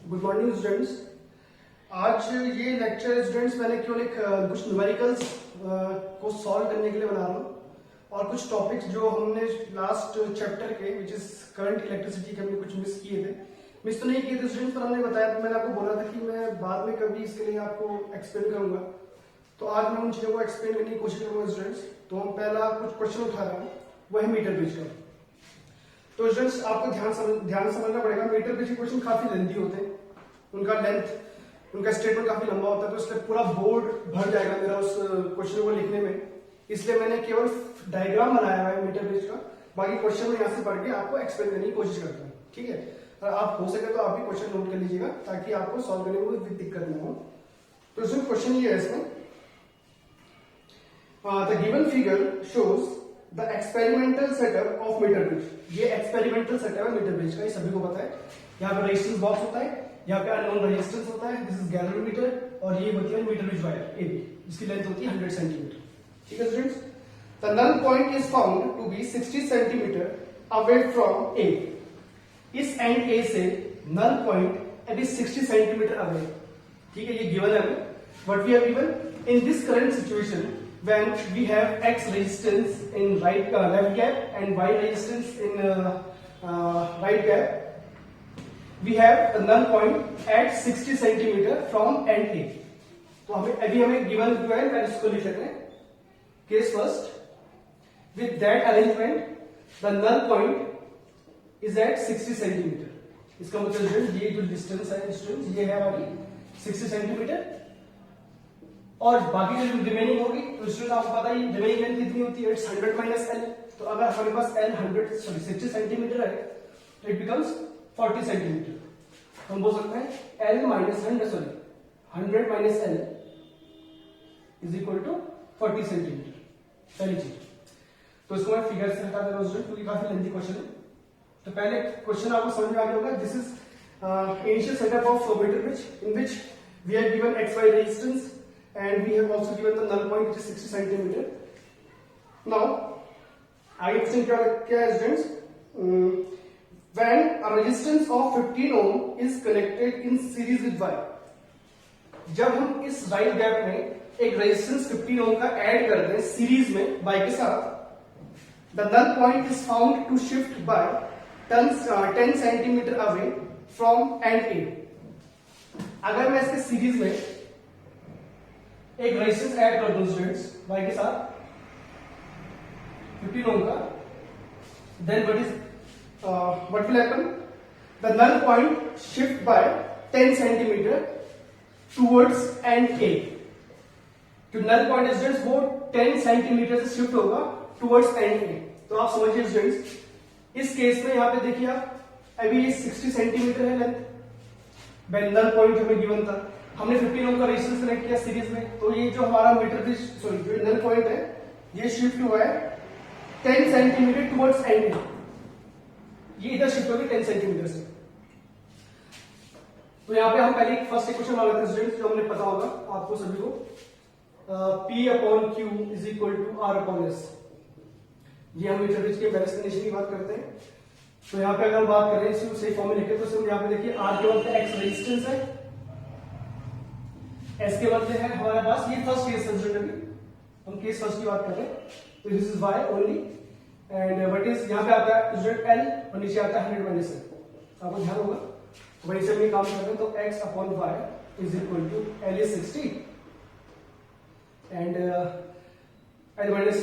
Good morning students. आज ये lecture students मैंने केवल एक कुछ न्यूमेरिकल्स को सॉल्व करने के लिए बना रहा हूँ और कुछ टॉपिक्स जो हमने लास्ट चैप्टर के विच इज करंट इलेक्ट्रिसिटी के हमने कुछ मिस किए थे। मिस तो नहीं किए थे स्टूडेंट्स, पर हमने बताया था, मैंने आपको बोला था कि मैं बाद में कभी इसके लिए आपको एक्सप्लेन करूंगा। तो आज मैं उन चीजों को एक्सप्लेन करने की कोशिश करूंगा स्टूडेंट्स। तो हम पहला कुछ क्वेश्चन उठा रहे हैं, वो है मीटर ब्रिज का। तो स्टूडेंट्स आपको ध्यान समझना पड़ेगा। मीटर ब्रिज के क्वेश्चन काफी लेंथी होते हैं, उनका लेंथ, उनका स्टेटमेंट काफी लंबा होता है, तो इसलिए पूरा बोर्ड भर जाएगा मेरा उस क्वेश्चन को लिखने में। इसलिए मैंने केवल डायग्राम बनाया हुआ है मीटर ब्रिज का, बाकी क्वेश्चन में यहाँ से पढ़ के आपको एक्सप्लेन करने की कोशिश करता हूँ, ठीक है। और आप हो सके तो आप भी क्वेश्चन नोट कर लीजिएगा ताकि आपको सॉल्व करने में कोई दिक्कत ना हो। तो इसमें क्वेश्चन ये है, इसमें the given figure shows the experimental setup of metre bridge. ये एक्सपेरिमेंटल सेटअप है मीटर ब्रिज का, ये सभी को पता है। यहाँ पे रेजिस्टेंस बॉक्स होता है, यहाँ पे अननोन रेजिस्टेंस होता है, दिस इज गैलोरीमीटर, और ये होती है मीटर ब्रिज वायर एबी, जिसकी लेंथ होती है 100 सेंटीमीटर, ठीक है students. The null point is found to be 60 centimetre away from A. इस एंड ए से null point it is 60 centimetre away, ठीक है। ये गिवन है हमें, what we have given in this current situation when we have x resistance in left gap and y resistance in right gap, we have the null point at 60 centimeter from end A. तो हमें given जो है मैं इसको लिख लेते हैं। Case first, with that arrangement the null point is at 60 centimeter. इसका मतलब ये जो डिस्टेंस है स्टूडेंट्स, ये है हमारी 60 सेंटीमीटर, और बाकी जो रिमेनिंग होगी तो स्टूडेंट आपको पता ही रिमेनिंग लेंथ कितनी होती है, इट्स 100 माइनस एल। तो अगर हमारे पास एल 60 सेंटीमीटर है तो इट बिकम्स 40 सेंटीमीटर। हम बोल सकते हैं L minus 100 minus L is equal to 40 centimetre. पहली चीज तो इसको मैं फिगर से हटा दे रहा हूं स्टूडेंट, क्योंकि काफी लेंथी क्वेश्चन है। तो पहले क्वेश्चन आपको समझ में आ गया होगा। This is initial setup of metre bridge in which we have given X Y resistance and we have also given the null point which is 60 centimeter. Now आगे क्वेश्चन क्या है students, when a resistance of 15 ohm is connected in series with y। जब हम इस right gap में एक resistance 15 ओम का add कर दें सीरीज में y के साथ, the null point is found to shift by 10 centimeter away from end A। अगर मैं इसके सीरीज में एक रेजिस्टेंस ऐड कर दूं स्टूडेंट्स y के साथ 15 ओम का, then what will happen, the null point shift by 10 centimeter towards end A। जो null point है स्टूडेंट्स वो 10 सेंटीमीटर से शिफ्ट होगा towards end A। तो आप समझिए स्टूडेंट्स, इस केस में यहाँ पे देखिए आप, अभी ये 60 सेंटीमीटर है लेंथ, नल पॉइंट जो हमें गिवन था, हमने 15 ओम का रेजिस्टेंस कनेक्ट किया सीरीज में, तो ये जो हमारा मीटर ब्रिज जो नल पॉइंट है ये शिफ्ट हुआ है 10 सेंटीमीटर टुवर्ड्स एंड। ये इधर शिफ्ट होगी 10 सेंटीमीटर से। तो यहाँ पे हम पहले फर्स्ट इक्वेशन मान लेते हैं स्टूडेंट्स, जो हमने पता होगा आपको सभी को, P upon Q is equal to R upon S। ये हम मीटर ब्रिज के बैलेंस कंडीशन की बात करते हैं। तो यहाँ पे अगर हम बात करें इसको सही फॉर्म में लिखे तो यहाँ पे देखिए R के बदले X रेजिस्टेंस है, S के बदले है हमारे पास, ये फर्स्ट केस है, हम केस फर्स्ट की बात कर रहे हैं। तो this is Y only, and what is यहाँ पे आता है स्टूडेंट L और नीचे आता है 100 माइनस L। आपको ध्यान होगा तो वही से हम ये काम कर रहे हैं। तो X upon Y is equal to L is 60 and 100 minus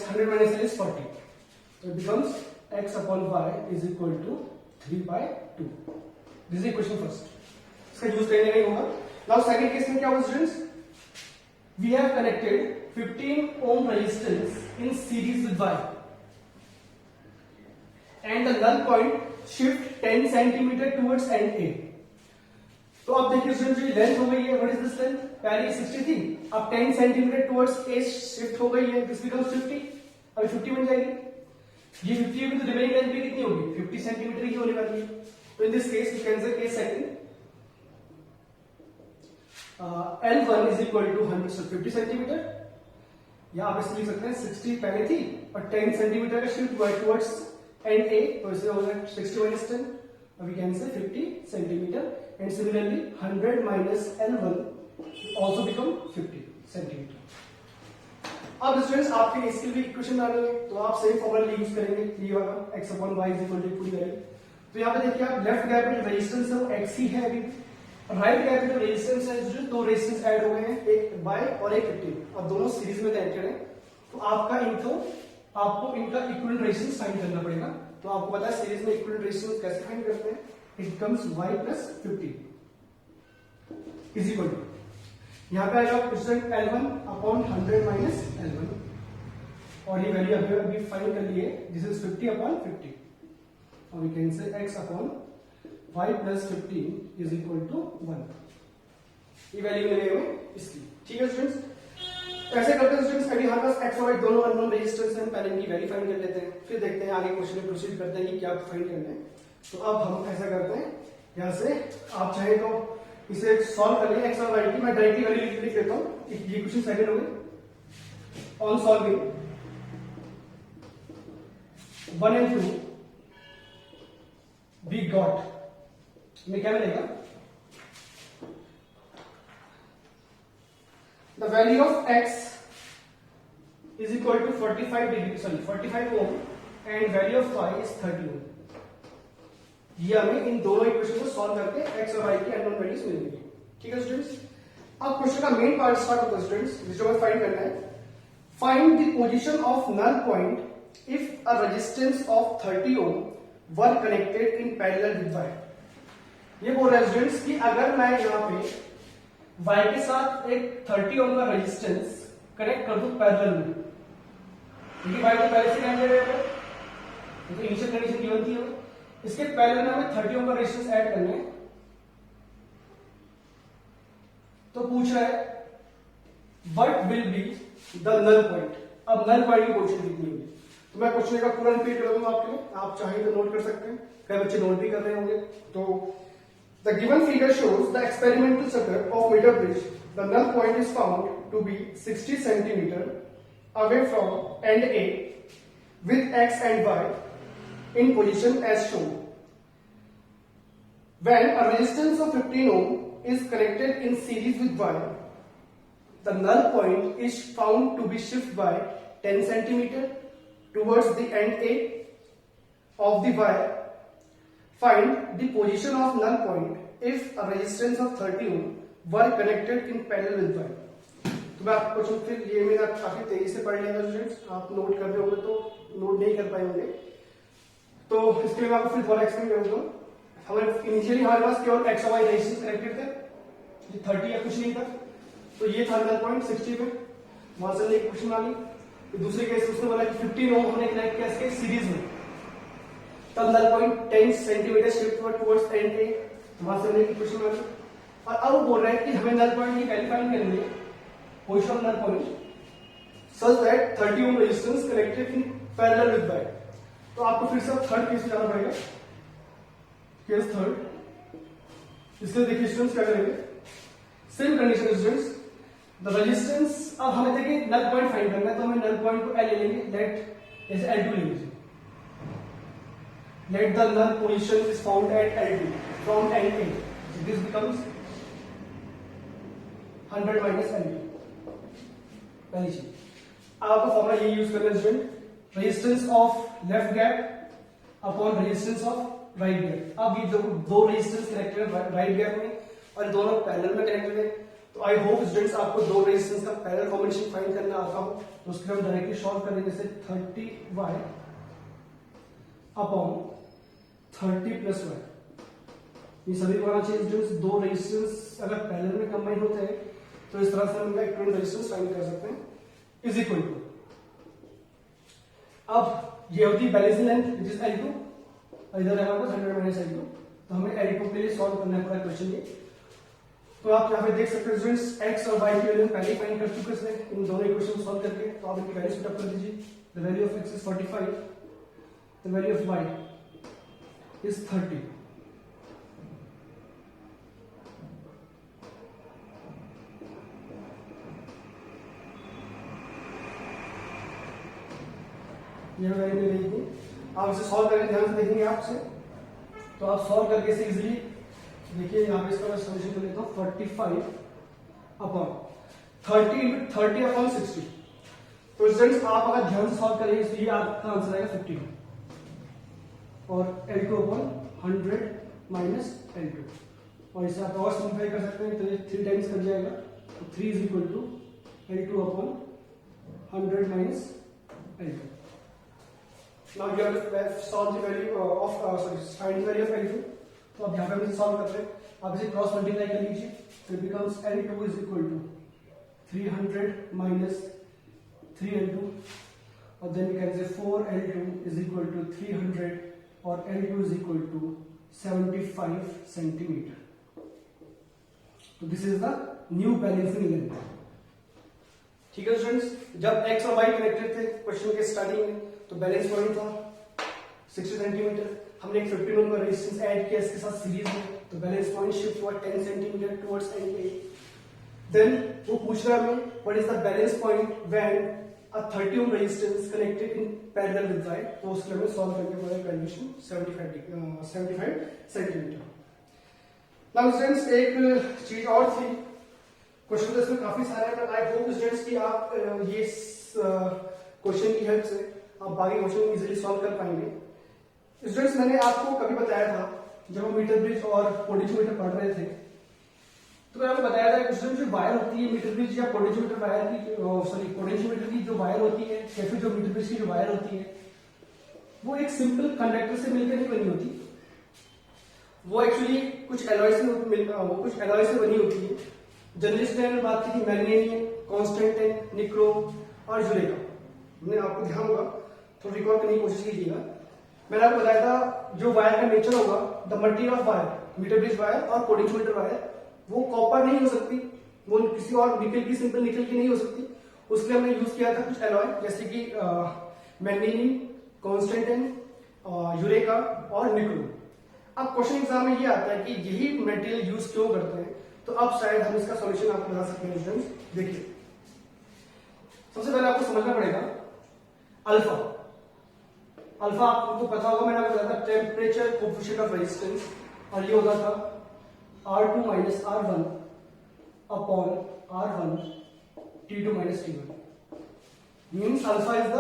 L is 40। तो it becomes X upon Y is equal to 3/2। This is equation first, इसका यूज करने नहीं होगा। नाउ सेकंड केस में क्या होगा students, we have connected 15 ohm resistance in series with Y and the null point shift 10 centimeter towards end A। तो अब देखिए स्टूडेंट्स, ये लेंथ हो गई है, व्हाट इज दिस लेंथ, पहले 60 थी, अब 10 सेंटीमीटर टुवर्ड्स A शिफ्ट हो गई है, दिस बिकम्स 50, अभी 50 बन जाएगी। ये 50 होगी तो रिमेनिंग लेंथ भी कितनी होगी, 50 सेंटीमीटर ही होने वाली है। तो in this case we can say case second, L1 is equal to 150 centimetre, या आप इसलिए लिख सकते हैं 60 पहले थी और 10 सेंटीमीटर का शिफ्ट हुआ टुवर्ड्स एंड ए, तो इसे हो जाएगा 60 minus 10, we can say 50 centimetre and similarly 100 minus L1 also become 50 centimetre. अब स्टूडेंट्स आपके इसके लिए इक्वेशन डालेंगे तो आप सेम फॉर्मूला यूज करेंगे, ये वाला x upon y is equal to पूरी करेंगे। तो यहाँ पे देखिए आप लेफ्ट कैपिटल रेजिस्टेंस है वो x ही है अभी, राइट कैपिटल रेजिस्टेंस है जो दो रेजिस्टेंस ऐड हो गए हैं, एक y और एक 15, अब दोनों सीरीज में कनेक्टेड है। तो आपको इनका इक्विवेलेंट रेजिस्टेंस फाइंड करना पड़ेगा। तो आपको पता है सीरीज में इक्विवेलेंट रेजिस्टेंस कैसे फाइंड करते हैं, it becomes y plus 15 is equal to, यहाँ पे आएगा percent L1 upon 100 minus L1 और ये वैल्यू अभी फाइंड कर लिए, दिस इज 50 अपॉन 50 और we can say x upon y plus 15 is equal to 1, ये वैल्यू मिले हुए इसकी। ठीक है स्टूडेंट्स, ऐसे करते हैं स्टूडेंट्स, अभी हमारे पास x और y दोनों अननोन रेजिस्टेंस हैं, पहले इनकी वैल्यू फाइंड कर लेते हैं, फिर देखते हैं आगे क्वेश्चन में प्रोसीड करते हैं कि क्या फाइंड करना है। तो अब हम ऐसा करते हैं, यहाँ से आप चाहे तो इसे सॉल्व कर लिए x और y की, मैं डायरेक्टली वैल्यू लिख देता हूँ, ये क्वेश्चन सेकंड हो गई। On solving 1 and 2 we got में क्या मिलेगा, the value of x is equal to 45 ohm and value of y is 30 ohm. ये हमें इन दोनों इक्वेशन को सॉल्व करके x और y की अननोन वैल्यूज मिलेंगी। ठीक है स्टूडेंट्स, अब क्वेश्चन का मेन पार्ट स्टार्ट होता है स्टूडेंट्स, जिसको हमें फाइंड करना है, find the position of null point if a resistance of 30 ohm were connected in parallel with y। ये बोल रहा है स्टूडेंट्स कि अगर मैं यहाँ पे y के साथ एक 30 ओम का रेजिस्टेंस कनेक्ट कर दूं पैरेलल में, क्योंकि y तो पहले से कनेक्टेड है, तो इनिशियल कंडीशन गिवन थी हमें, इसके पहले में हमें 30 ओम का रेजिस्टेंस ऐड करना है। तो पूछ रहा है what will be the null point, अब नल पॉइंट की पोजीशन कितनी होगी। तो मैं क्वेश्चन का पूरा रिपीट कर दूंगा आपके लिए, आप चाहे तो नोट कर सकते हैं, कई बच्चे नोट भी कर रहे होंगे। तो the given figure shows the experimental setup of metre bridge, the null point is found to be 60 centimetre away from end A with x and y in position as shown. When a resistance of 15 ohm is connected in series with y, the null point is found to be shifted by 10 centimeter towards the end A of the wire. Find the position of null point if a resistance of 30 ohm were connected in parallel with y. तो मैं आपको question फिर ये मेरा काफी तेजी से पढ़ लेगा स्टूडेंट्स, आप नोट कर रहे होंगे तो नोट नहीं कर पाए होंगे, तो इसके लिए मैं आपको फिर थोड़ा एक्सप्लेन कर दूं। हमारे इनिशियली हमारे पास केवल x और y रेजिस्टेंस कनेक्टेड थे, ये 30 या कुछ नहीं था, तो ये था नल पॉइंट 60 पे, वहां से हमने एक क्वेश्चन डाली। फिर दूसरे केस उसने बोला कि 15 ओम हमने कनेक्ट किया इसके सीरीज में, तब null point 10 centimetre shift towards end A, वहां से हमने एक क्वेश्चन डाली। और अब वो बोल रहा है कि हमें नल पॉइंट की वैल्यू फाइंड करनी है, position of null point such that 30 ohm resistance connected in parallel with y। तो आपको फिर से थर्ड केस में जाना पड़ेगा, केस थर्ड। इसके लिए देखिए स्टूडेंट्स क्या करेंगे, same condition students, the resistance, अब हमें देखिए नल पॉइंट फाइंड करना है, तो हमें नल पॉइंट को L ले लेंगे, लेट जैसे L2 ले लीजिए, let the null position is found at L2 from end A, this becomes 100 minus L2। पहली चीज आपको फॉर्मूला ये यूज करना है student, resistance of left gap upon resistance of right gap. अब ये दो रेजिस्टेंस कनेक्टेड है राइट गैप में और दोनों पैरेलल में कनेक्टेड है, तो आई होप स्टूडेंट्स आपको दो रेजिस्टेंस का पैरेलल कॉम्बिनेशन फाइंड करना आता हो, तो उसके हम डायरेक्टली सॉल्व कर देंगे, जैसे 30y अपॉन 30 प्लस y। ये सभी को आना चाहिए स्टूडेंट्स, दो रेजिस्टेंस अगर पैरेलल में कंबाइन होते हैं तो इस तरह से हम इक्विवेलेंट रेजिस्टेंस फाइंड कर सकते हैं, इज इक्वल टू, अब ये होती है balancing length which is L2, और इधर है हमारे पास 100 माइनस L2, तो हमें L2 के लिए सॉल्व करना है पूरा क्वेश्चन ये। तो आप यहाँ पे देख सकते हैं स्टूडेंट्स, x और y की वैल्यू पहले फाइंड कर चुके हैं इन दोनों इक्वेशन सॉल्व करके, तो आप इनकी वैल्यू पुट अप कर दीजिए। The value of x is 45, the value of y is 30। ये वैल्यू दे रही, आप इसे सॉल्व करके ध्यान से देखेंगे आपसे, तो आप सॉल्व करके इसे इजीली देखिए यहाँ पे इसका मैं सोल्यूशन कर लेता हूँ 45 अपॉन 30 इंटू 30 अपॉन 60। तो स्टूडेंट्स आप अगर ध्यान से सॉल्व करेंगे तो ये आपका आंसर आएगा 15 और L2 अपॉन 100 माइनस L2, और इसे आप और सिंप्लीफाई कर सकते हैं तो ये 3 टाइम्स कर जाएगा, तो 3 is equal to L2 upon 100 minus L2। Now you have to solve the value find the value of L2। तो अब यहाँ पे हम इसे सॉल्व करते हैं, आप इसे क्रॉस मल्टीप्लाई कर लीजिए, तो it becomes L2 is equal to 300 minus 3L2, और देन वी कैन से 4L2 इज इक्वल टू 300 और L2 is equal to 75 centimetre. तो this is the new balancing length. ठीक है स्टूडेंट्स, जब x और y कनेक्टेड थे क्वेश्चन के स्टार्टिंग में तो बैलेंस पॉइंट था 60 सेंटीमीटर, हमने एक 15 ओम का रेजिस्टेंस ऐड किया इसके साथ सीरीज में, तो बैलेंस पॉइंट शिफ्ट हुआ 10 सेंटीमीटर टुवर्ड्स NA। देन वो पूछ रहा है हमें what is the balance point when a 30 ohm resistance connected in parallel with Y, तो उसके लिए हमें सॉल्व करके पड़ेगा कंडीशन 75 सेंटीमीटर। नाउ स्टूडेंट्स एक चीज और थी, क्वेश्चन तो इसमें काफी सारे हैं, आई होप स्टूडेंट्स कि आप ये क्वेश्चन की हेल्प से आप बाकी क्वेश्चन इजीली सॉल्व कर पाएंगे। स्टूडेंट्स मैंने आपको कभी बताया था जब हम मीटर ब्रिज और पोटेंशियोमीटर पढ़ रहे थे, तो मैंने आपको बताया था कि जो वायर होती है मीटर ब्रिज या पोटेंशियोमीटर वायर की, सॉरी पोटेंशियोमीटर की जो वायर होती है या फिर जो मीटर ब्रिज की जो वायर होती है वो एक सिंपल कंडक्टर से मिलकर नहीं बनी होती, वो एक्चुअली कुछ एलॉय से बनी होती है। जर्नलिस्ट ने बात की थी मैग्नीशियम, कांस्टेंटाइन, निक्रोम और यूरेका। मैंने आपको ध्यान होगा तो रिकॉर्ड करने की कोशिश कीजिएगा। मैंने आपको बताया था जो वायर का नेचर होगा, the material of wire, metre bridge wire और पोटेंशियोमीटर वायर, वो कॉपर नहीं हो सकती, वो किसी और निकल की, सिंपल निकल की नहीं हो सकती। उसके लिए हमने यूज किया था कुछ एलॉय जैसे कि मैग्नीशियम, कांस्टेंटाइन, यूरेका और निक्रोम। अब क्वेश्चन एग्जाम में ये आता है कि यही मटेरियल यूज क्यों करते हैं, तो अब शायद हम इसका सॉल्यूशन आपको बता सकते हैं स्टूडेंट्स। देखिए सबसे पहले आपको समझना पड़ेगा अल्फा आपको पता होगा, मैंने आपको बताया था टेम्परेचर कोएफिशिएंट ऑफ रेजिस्टेंस, और ये होता था R2 minus R1 upon R1 T2 minus T1, means alpha is the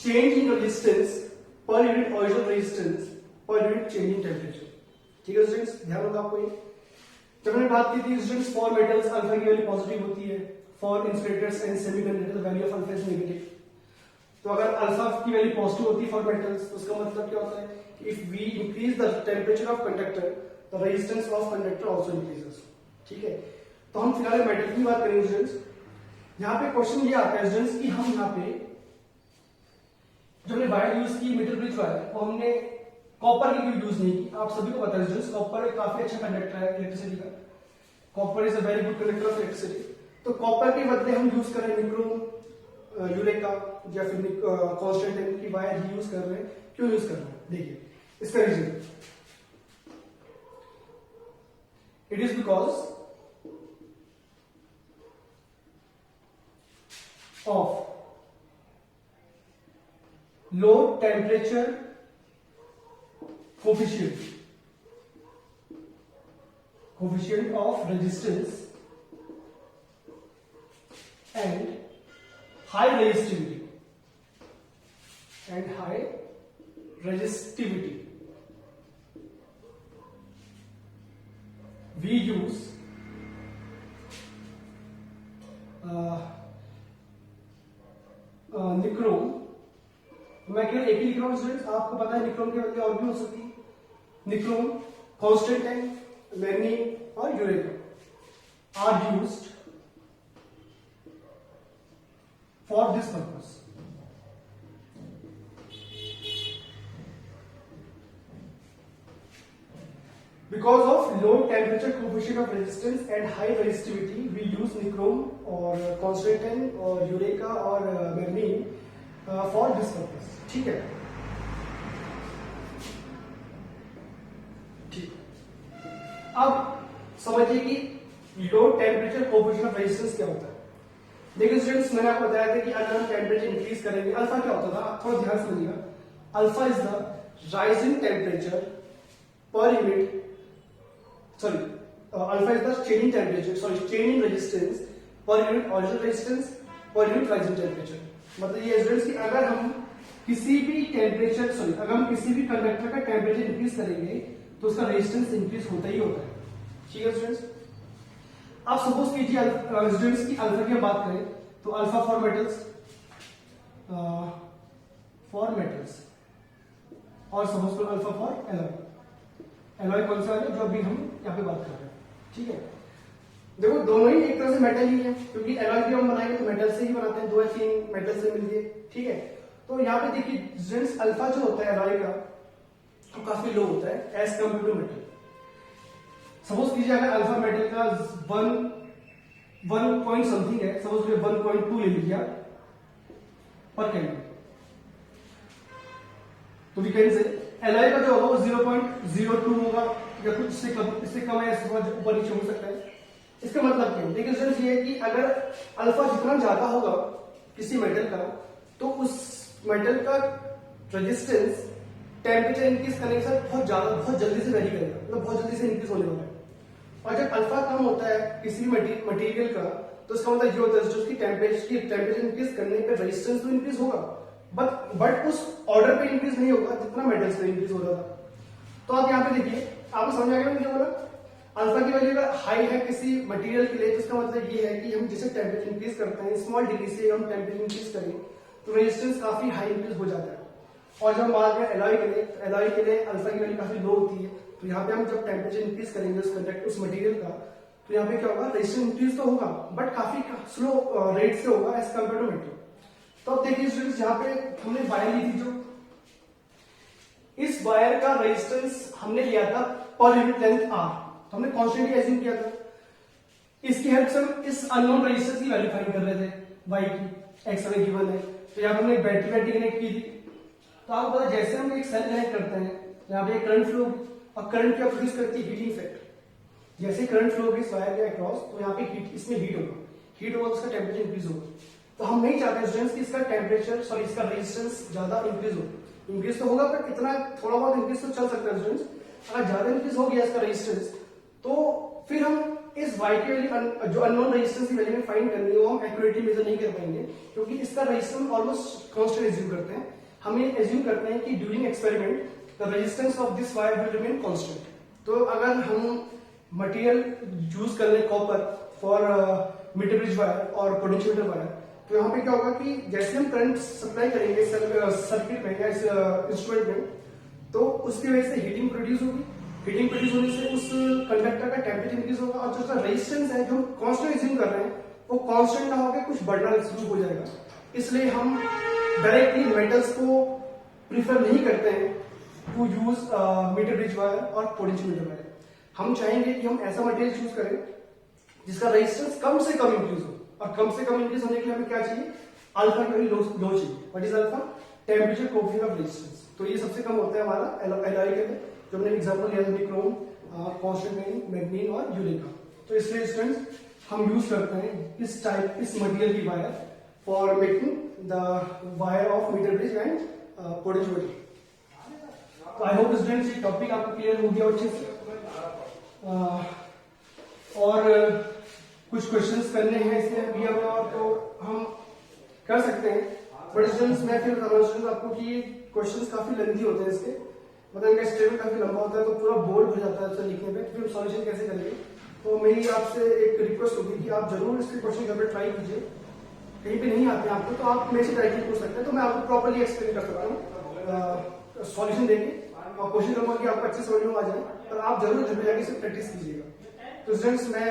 change in resistance per unit original resistance per unit change in temperature. ठीक है स्टूडेंट्स, ध्यान होगा आपको ये। जब मैंने बात की थी स्टूडेंट्स फॉर मेटल्स अल्फा की वैल्यू पॉजिटिव होती है, for insulators and semiconductor the value of alpha is negative. तो अगर अल्फा की वैल्यू पॉजिटिव होती है फॉर मेटल्स तो उसका मतलब क्या होता है, if we increase the temperature of conductor the resistance of conductor also increases. ठीक है, तो हम फिलहाल मेटल की बात करेंगे स्टूडेंट्स। यहाँ पे क्वेश्चन ये आता है स्टूडेंट्स कि हम यहाँ पे जो हमने वायर यूज की मीटर ब्रिज वायर, वो हमने कॉपर की यूज नहीं की। आप सभी को पता है स्टूडेंट्स कॉपर काफी अच्छा कंडक्टर है इलेक्ट्रिसिटी का, copper is a very good conductor of electricity. तो कॉपर के बदले हम यूज कर रहे हैं निक्रोम, यूरेका या फिर कांस्टेंटाइन की वायर ही यूज कर रहे हैं। क्यों यूज कर रहे हैं, देखिए इसका reason, it is because of low temperature coefficient of resistance and high resistivity we use nichrome. मैं केवल एक ही लिख रहा हूं स्टूडेंट्स, आपको पता है निक्रोम के बदले और भी हो सकती है, निक्रोम, कांस्टेंटाइन, मैग्नीशियम और eureka are used for this purpose. Because of low temperature coefficient of resistance and high resistivity, we use nichrome or constantan or eureka or magnesium for this purpose. ठीक है, ठीक। अब समझिए कि low temperature coefficient of resistance क्या होता है। देखिए स्टूडेंट्स, मैंने आपको बताया था कि अगर हम टेम्परेचर इंक्रीज करेंगे, अल्फा क्या होता था, थोड़ा ध्यान से समझिएगा। Alpha is the rising temperature per unit sorry, alpha is the changing temperature, sorry, changing resistance per unit original resistance per unit rising temperature. मतलब ये स्टूडेंट्स कि अगर हम किसी भी टेम्परेचर सॉरी अगर हम किसी भी कंडक्टर का टेम्परेचर इंक्रीज करेंगे तो उसका रेजिस्टेंस इंक्रीज होता ही होता है. ठीक है स्टूडेंट्स. आप सपोज कीजिए स्टूडेंट्स की अल्फा की बात करें तो अल्फा फॉर मेटल्स और सपोज करो अल्फा फॉर एलॉय. एलॉय कौन सा है जो अभी हम यहाँ पे बात कर रहे हैं. ठीक है. देखो दोनों ही एक तरह से मेटल ही है क्योंकि एलॉय भी हम बनाएंगे तो मेटल से ही बनाते हैं. 2 या 3 मेटल से मिलके. ठीक है. तो यहाँ पे देखिए स्टूडेंट्स अल्फा जो होता है एलॉय का तो काफी लो होता है as compare to metal. Suppose कीजिए अगर अल्फा मेटल का 1 पॉइंट समथिंग है, सपोज कीजिए 1.2 ले लीजिए पर केल्विन, तो वी कैन से एलॉय का जो होगा वो 0.02 होगा या कुछ इससे कम है, ऊपर नीचे हो सकता है. इसका मतलब क्या है? देखिए स्टूडेंट्स ये है कि अगर अल्फा जितना ज्यादा होगा किसी मेटल का तो उस मेटल का रेजिस्टेंस टेम्परेचर इंक्रीज करने के साथ बहुत जल्दी से वेरी करेगा, मतलब बहुत जल्दी से इंक्रीज होने वाला है. और जब अल्फा कम होता है किसी भी मटेरियल का तो इसका मतलब ये होता है उसकी टेम्परेचर इंक्रीज करने पे रेजिस्टेंस तो इंक्रीज होगा बट उस ऑर्डर पे इंक्रीज नहीं होगा जितना मेटल्स पे इंक्रीज हो रहा था. तो आप यहाँ पे देखिए, आपको समझ आ गया मैंने क्या बोला. अल्फा की वैल्यू अगर हाई है किसी मटेरियल के लिए तो इसका मतलब ये है कि हम जैसे टेम्परेचर इंक्रीज करते हैं स्मॉल डिग्री से हम टेम्परेचर इंक्रीज करें तो रेजिस्टेंस काफी हाई इंक्रीज हो जाता है. और जब बात करें एलॉय के लिए अल्फा की वैल्यू काफी लो होती है. तो यहाँ पे हम जब टेम्परेचर इंक्रीज करेंगे उस मटेरियल का तो यहाँ पे क्या होगा, रेजिस्टेंस इंक्रीज तो होगा बट काफी स्लो रेट से होगा एज कम्पेयर टू मेटल. तो अब देखिए स्टूडेंट्स यहाँ पे हमने वायर ली थी, जो इस वायर का रेजिस्टेंस हमने लिया था पर यूनिट लेंथ आर, तो हमने कॉन्स्टेंट एज्यूम किया था. इसकी हेल्प से हम इस अननोन रेजिस्टेंस की वैल्यू फाइंड कर रहे थे वाई की. एक्स हमें गिवन है तो यहाँ पे हमने बैटरी कनेक्ट की थी. तो आपको पता जैसे हम एक सेल कनेक्ट करते हैं यहाँ पे करंट फ्लो और करंट क्या प्रोड्यूस करती है, हीटिंग इफेक्ट. जैसे करंट फ्लो होगी इस वायर के अक्रॉस तो यहाँ पे इसमें हीट होगा तो उसका टेम्परेचर इंक्रीज होगा. तो हम नहीं चाहते स्टूडेंट्स कि इसका टेम्परेचर इसका रेजिस्टेंस ज्यादा इंक्रीज हो. इंक्रीज तो होगा पर इतना थोड़ा बहुत इंक्रीज तो चल सकता है स्टूडेंट्स. अगर ज्यादा इंक्रीज हो गया इसका रेजिस्टेंस तो फिर हम इस वाई की वैल्यू जो अननोन रेजिस्टेंस की वैल्यू में फाइंड करनी है वो हम एक्यूरेटली मेजर नहीं कर पाएंगे क्योंकि इसका रेजिस्टेंस ऑलमोस्ट कांस्टेंट एज्यूम करते हैं. हम ये एज्यूम करते हैं कि during experiment the resistance of this wire will remain constant. तो अगर हम मटेरियल यूज कर ले copper for metre bridge wire और पोटेंशियोमीटर वायर तो यहाँ पे क्या होगा कि जैसे हम करंट सप्लाई करेंगे सर्किट में या इस इंस्ट्रूमेंट में तो उसकी वजह से हीटिंग प्रोड्यूस होगी. हीटिंग प्रोड्यूस होने से उस कंडक्टर का टेम्परेचर इंक्रीज होगा और जो उसका रेजिस्टेंस है जो हम कांस्टेंट एज्यूम कर रहे हैं वो कांस्टेंट ना होकर कुछ बढ़ना शुरू हो जाएगा. इसलिए हम डायरेक्टली मेटल्स को प्रीफर नहीं करते हैं to use metre bridge wire और पोटेंशियोमीटर वायर. हम चाहेंगे कि हम ऐसा मटेरियल चूज करें जिसका रेजिस्टेंस कम से कम इंक्रीज हो और कम से कम इंक्रीज होने के लिए हमें क्या चाहिए, अल्फा की वैल्यू लो चाहिए. What is alpha? Temperature coefficient of resistance. तो ये सबसे कम होता है हमारा एलॉय के लिए जो हमने एग्जांपल लिया था निक्रोम, कांस्टेंट मैग्नीन और यूरेन का. तो इसलिए स्टूडेंट्स हम यूज करते हैं इस मटेरियल की wire for making the wire of metre bridge and potentiometer. तो आई होप स्टूडेंट्स ये टॉपिक आपको क्लियर हो गया अच्छे से. और कुछ क्वेश्चंस करने हैं इसमें अभी हमें और तो हम कर सकते हैं बट स्टूडेंट्स मैं फिर बता रहा हूँ आपको कि क्वेश्चंस काफी लेंथी होते हैं इसके, मतलब इनका स्टेटमेंट काफी लंबा होता है तो पूरा बोर्ड हो जाता है इसे लिखने में. फिर सॉल्यूशन कैसे करेंगे? तो मेरी आपसे एक रिक्वेस्ट होगी कि आप जरूर इसके क्वेश्चन घर पर ट्राई कीजिए. कहीं पे नहीं आते हैं आपको तो आप मेरे से डायरेक्टली पूछ सकते हैं तो मैं आपको प्रॉपर्ली एक्सप्लेन कर सकता हूँ सॉल्यूशन देके और कोशिश करूंगा कि आपको अच्छे समझ में आ जाए. पर आप जरूर घर पे जाके इसे प्रैक्टिस कीजिएगा. तो स्टूडेंट्स मैं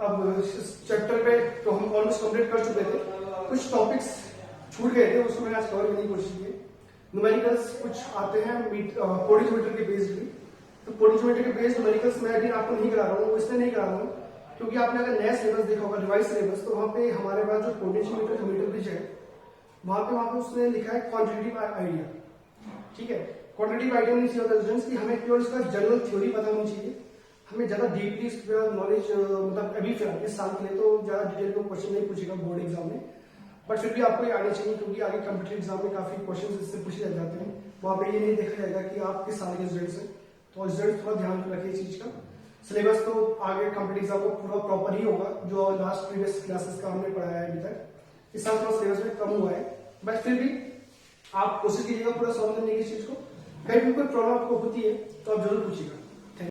अब इस चैप्टर पे तो हम ऑलमोस्ट कंप्लीट कर चुके थे. कुछ टॉपिक्स छूट गए थे उसको मैंने आज कवर करने की कोशिश की. न्यूमेरिकल्स कुछ आते हैं पोटेंशियोमीटर के बेस्ड भी. तो पोटेंशियोमीटर के बेस्ड न्यूमेरिकल्स मैं अभी आपको नहीं करा रहा हूँ. वो इसलिए नहीं करा रहा हूँ क्योंकि आपने अगर नया सिलेबस देखा होगा रिवाइज सिलेबस तो वहाँ पे हमारे पास जो पोटेंशियोमीटर का मीटर ब्रिज है वहाँ पे उसने लिखा है क्वांटिटेटिव आइडिया. ठीक है, क्वांटिटेटिव आइडिया नहीं चाहिए होता स्टूडेंट्स कि हमें केवल इसका जनरल थ्योरी पता होनी चाहिए. हमें ज्यादा डीपली इसका नॉलेज मतलब अभी फिलहाल इस साल के लिए तो ज्यादा डिटेल में क्वेश्चन नहीं पूछेगा बोर्ड एग्जाम में बट फिर भी आपको ये आने चाहिए क्योंकि आगे कॉम्पिटिटिव एग्जाम में काफी क्वेश्चन इससे पूछे जाते हैं. वहाँ पे ये नहीं देखा जाएगा कि आप किस साल के स्टूडेंट्स हैं. तो स्टूडेंट्स थोड़ा ध्यान रखें इस चीज का. सिलेबस तो आगे कंप्लीट एग्जाम को पूरा प्रॉपर ही होगा, जो लास्ट प्रीवियस क्लासेस का हमने पढ़ाया है अभी तक। इस साल थोड़ा सिलेबस में कम हुआ है, बट फिर भी आप कोशिश कीजिएगा पूरा सॉल्व करने की चीज को। कहीं भी कोई प्रॉब्लम आपको होती है तो आप जरूर पूछिएगा।